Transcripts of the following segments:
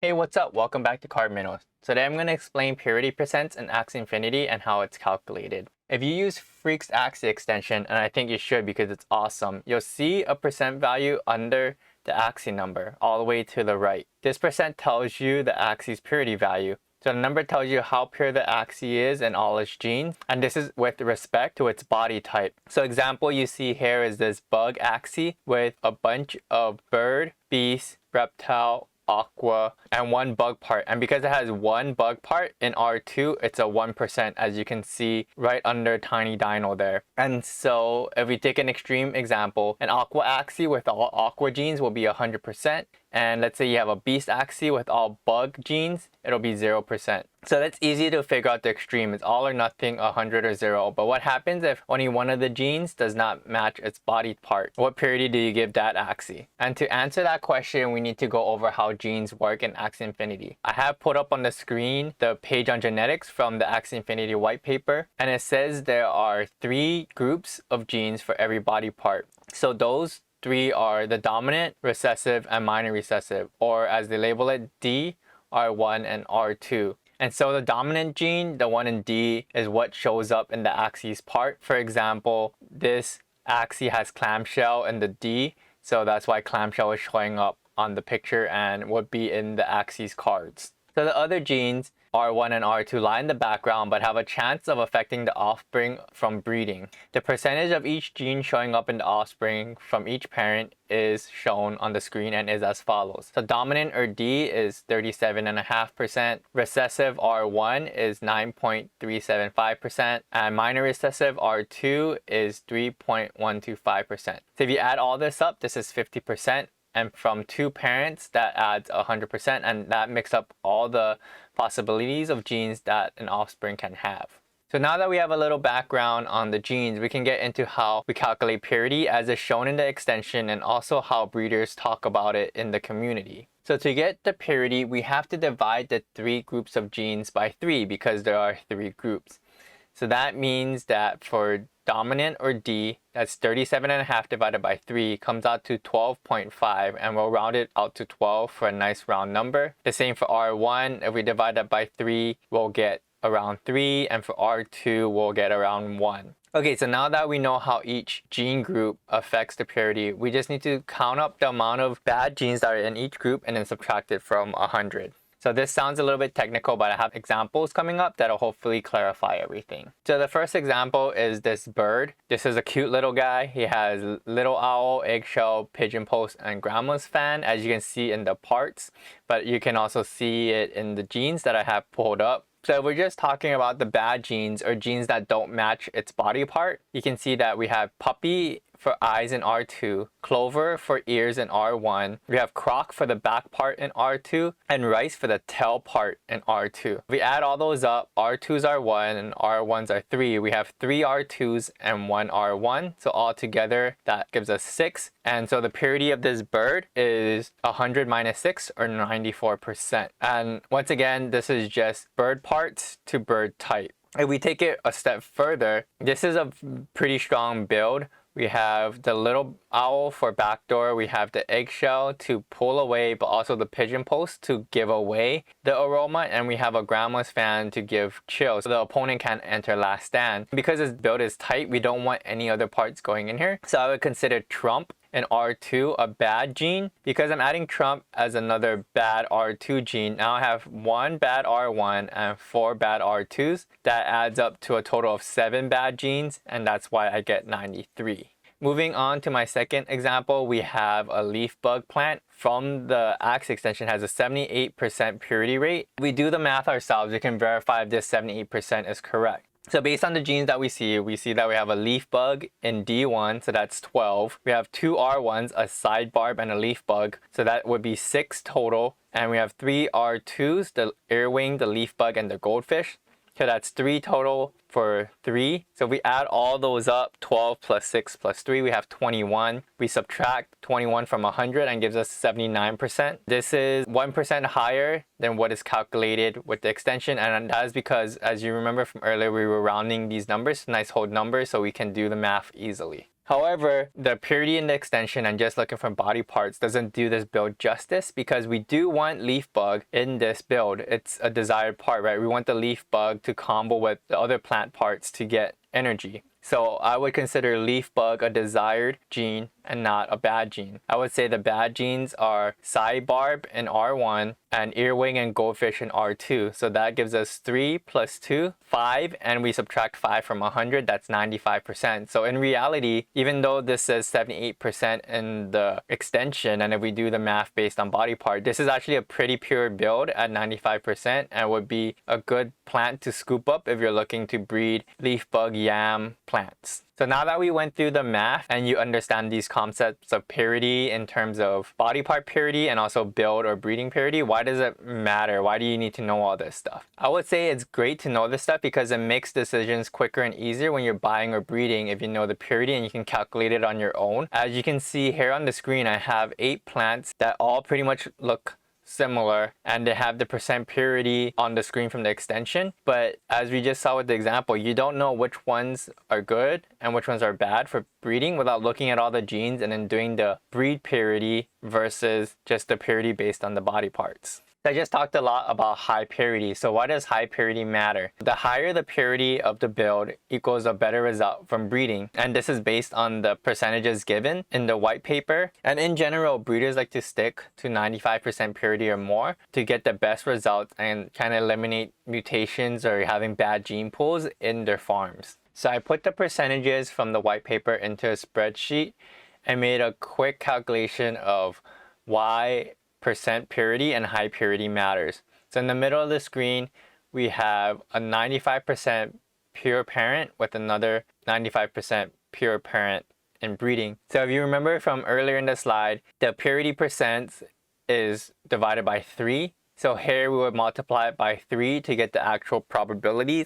Hey, what's up? Welcome back to Card Minnows. Today I'm going to explain purity percents in Axie Infinity and how it's calculated. If you use Freak's Axie extension, and I think you should because it's awesome, you'll see a percent value under the Axie number all the way to the right. This percent tells you the Axie's purity value. So the number tells you how pure the Axie is and all its genes, and this is with respect to its body type. So example you see here is this bug Axie with a bunch of bird, beast, reptile, aqua, and one bug part. And because it has one bug part in R2, it's a 1%, as you can see right under tiny dino there. And so if we take an extreme example, an aqua Axie with all aqua genes will be 100%. And let's say you have a beast Axie with all bug genes, it'll be 0%. So that's easy to figure out the extreme. It's all or nothing, 100 or 0. But what happens if only one of the genes does not match its body part? What purity do you give that Axie? And to answer that question, we need to go over how genes work in Axie Infinity. I have put up on the screen the page on genetics from the Axie Infinity white paper. And it says there are 3 groups of genes for every body part. So those 3 are the dominant, recessive, and minor recessive, or as they label it, D, R1, and R2. And so the dominant gene, the one in D, is what shows up in the Axie's part. For example, this Axie has clamshell in the D, so that's why clamshell is showing up on the picture and would be in the Axie's cards. So the other genes, R1 and R2, lie in the background but have a chance of affecting the offspring from breeding. The percentage of each gene showing up in the offspring from each parent is shown on the screen and is as follows. So dominant or D is 37.5%, recessive R1 is 9.375%, and minor recessive R2 is 3.125%. So if you add all this up, this is 50%. And from 2 parents, that adds 100%, and that makes up all the possibilities of genes that an offspring can have. So now that we have a little background on the genes, we can get into how we calculate purity as is shown in the extension, and also how breeders talk about it in the community. So to get the purity, we have to divide the 3 groups of genes by 3 because there are 3 groups. So that means that for dominant or D, that's 37.5 divided by 3 comes out to 12.5, and we'll round it out to 12 for a nice round number. The same for R1, if we divide that by 3, we'll get around 3, and for R2, we'll get around 1. Okay, so now that we know how each gene group affects the purity, we just need to count up the amount of bad genes that are in each group and then subtract it from 100. So this sounds a little bit technical, but I have examples coming up that'll hopefully clarify everything. So the first example is this bird. This is a cute little guy. He has little owl, eggshell, pigeon post, and grandma's fan, as you can see in the parts. But you can also see it in the genes that I have pulled up. So if we're just talking about the bad genes, or genes that don't match its body part, you can see that we have puppy for eyes in R2, clover for ears in R1, we have croc for the back part in R2, and rice for the tail part in R2. If we add all those up, R2s are 1 and R1s are 3. We have 3 R2s and 1 R1, so altogether that gives us 6. And so the purity of this bird is 100 minus 6, or 94%. And once again, this is just bird parts to bird type. If we take it a step further, this is a pretty strong build. We have the little owl for backdoor, we have the eggshell to pull away, but also the pigeon post to give away the aroma, and we have a grandma's fan to give chill, so the opponent can't enter last stand. Because this build is tight, we don't want any other parts going in here, so I would consider Trump in R2 a bad gene. Because I'm adding Trump as another bad R2 gene, now I have 1 bad R1 and 4 bad R2s. That adds up to a total of 7 bad genes, and that's why I get 93. Moving on to my second example, we have a leaf bug plant from the Axie extension, has a 78% purity rate. If we do the math ourselves, we can verify if this 78% is correct. So based on the genes that we see that we have a leaf bug in D1, so that's 12. We have 2 R1s, a side barb and a leaf bug, so that would be 6 total. And we have 3 R2s, the earwing, the leaf bug, and the goldfish. So that's 3 total for 3. So if we add all those up, 12 plus 6 plus 3, we have 21. We subtract 21 from 100 and gives us 79%. This is 1% higher than what is calculated with the extension, and that is because, as you remember from earlier, we were rounding these numbers, nice whole numbers, so we can do the math easily. However, the purity in the extension and just looking for body parts doesn't do this build justice, because we do want leaf bug in this build. It's a desired part, right? We want the leaf bug to combo with the other plant parts to get energy. So I would consider leaf bug a desired gene and not a bad gene. I would say the bad genes are sidebarb in R1 and earwing and goldfish in R2. So that gives us 3 plus 2, 5, and we subtract 5 from 100, that's 95%. So in reality, even though this says 78% in the extension, and if we do the math based on body part, this is actually a pretty pure build at 95% and would be a good plant to scoop up if you're looking to breed leaf bug yam plants. So now that we went through the math and you understand these concepts of purity in terms of body part purity and also build or breeding purity, why does it matter? Why do you need to know all this stuff? I would say it's great to know this stuff because it makes decisions quicker and easier when you're buying or breeding if you know the purity and you can calculate it on your own. As you can see here on the screen, I have 8 plants that all pretty much look similar and they have the percent purity on the screen from the extension, but as we just saw with the example, you don't know which ones are good and which ones are bad for breeding without looking at all the genes and then doing the breed purity versus just the purity based on the body parts. I just talked a lot about high purity. So why does high purity matter? The higher the purity of the build equals a better result from breeding. And this is based on the percentages given in the white paper. And in general, breeders like to stick to 95% purity or more to get the best results and kind of eliminate mutations or having bad gene pools in their farms. So I put the percentages from the white paper into a spreadsheet and made a quick calculation of why percent purity and high purity matters. So in the middle of the screen, we have a 95% pure parent with another 95% pure parent in breeding. So if you remember from earlier in the slide, the purity percent is divided by 3. So here we would multiply it by 3 to get the actual probabilities.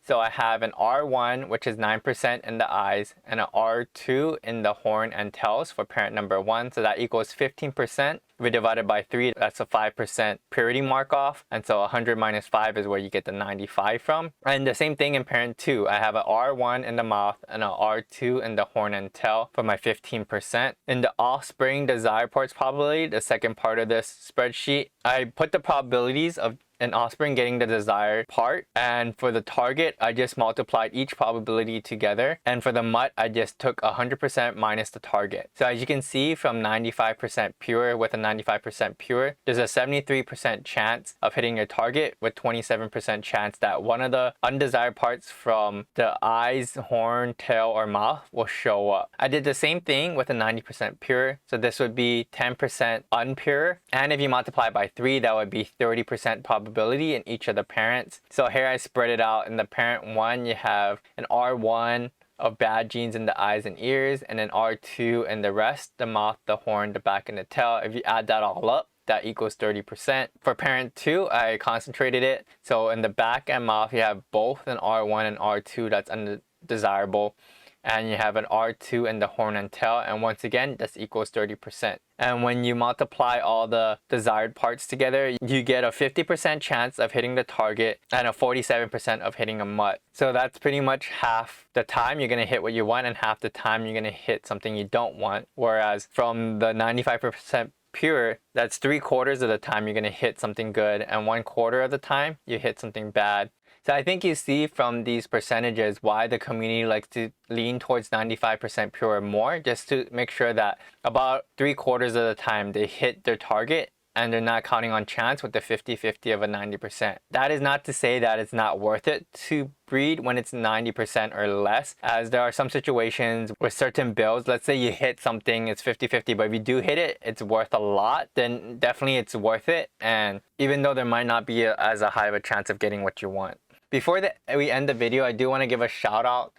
So I have an R1, which is 9% in the eyes, and an R2 in the horn and tails for parent number 1. So that equals 15%. We divide it by 3, that's a 5% purity mark off. And so 100 minus 5 is where you get the 95 from. And the same thing in parent 2. I have an R1 in the mouth and an R2 in the horn and tail for my 15%. In the offspring desired parts probability, the second part of this spreadsheet, I put the probabilities of an offspring getting the desired part, and for the target I just multiplied each probability together, and for the mutt I just took 100% minus the target. So as you can see, from 95% pure with a 95% pure, there's a 73% chance of hitting your target with 27% chance that one of the undesired parts from the eyes, horn, tail, or mouth will show up. I did the same thing with a 90% pure, so this would be 10% unpure, and if you multiply by 3, that would be 30% probability in each of the parents. So here I spread it out. In the parent 1, you have an R1 of bad genes in the eyes and ears, and an R2 in the rest, the mouth, the horn, the back, and the tail. If you add that all up, that equals 30%. For parent 2, I concentrated it. So in the back and mouth, you have both an R1 and R2 that's undesirable, and you have an R2 in the horn and tail, and once again, this equals 30%. And when you multiply all the desired parts together, you get a 50% chance of hitting the target and a 47% of hitting a mutt. So that's pretty much half the time you're gonna hit what you want and half the time you're gonna hit something you don't want. Whereas from the 95% pure, that's 3/4 of the time you're gonna hit something good, and 1/4 of the time you hit something bad. So I think you see from these percentages why the community likes to lean towards 95% pure or more, just to make sure that about 3/4 of the time they hit their target and they're not counting on chance with the 50-50 of a 90%. That is not to say that it's not worth it to breed when it's 90% or less, as there are some situations with certain builds, let's say you hit something, it's 50-50, but if you do hit it, it's worth a lot, then definitely it's worth it. And even though there might not be as high of a chance of getting what you want. Before we end the video, I do want to give a shout out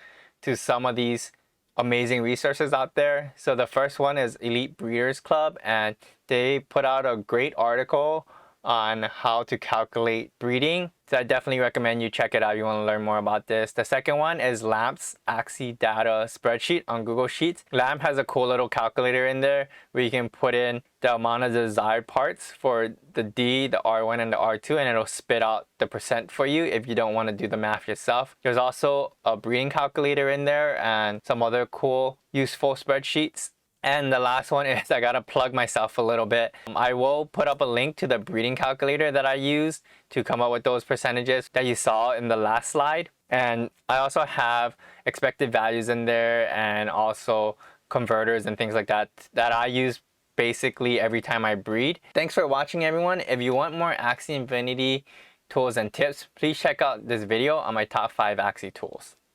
to some of these amazing resources out there. So the first one is Elite Breeders Club, and they put out a great article on how to calculate breeding. So I definitely recommend you check it out if you want to learn more about this. The second one is LAMP's Axie data spreadsheet on Google Sheets. LAMP has a cool little calculator in there where you can put in the amount of desired parts for the D, the R1, and the R2, and it'll spit out the percent for you if you don't want to do the math yourself. There's also a breeding calculator in there and some other cool, useful spreadsheets. And the last one is, I gotta plug myself a little bit. I will put up a link to the breeding calculator that I used to come up with those percentages that you saw in the last slide. And I also have expected values in there and also converters and things like that that I use basically every time I breed. Thanks for watching, everyone. If you want more Axie Infinity tools and tips, please check out this video on my top 5 Axie tools.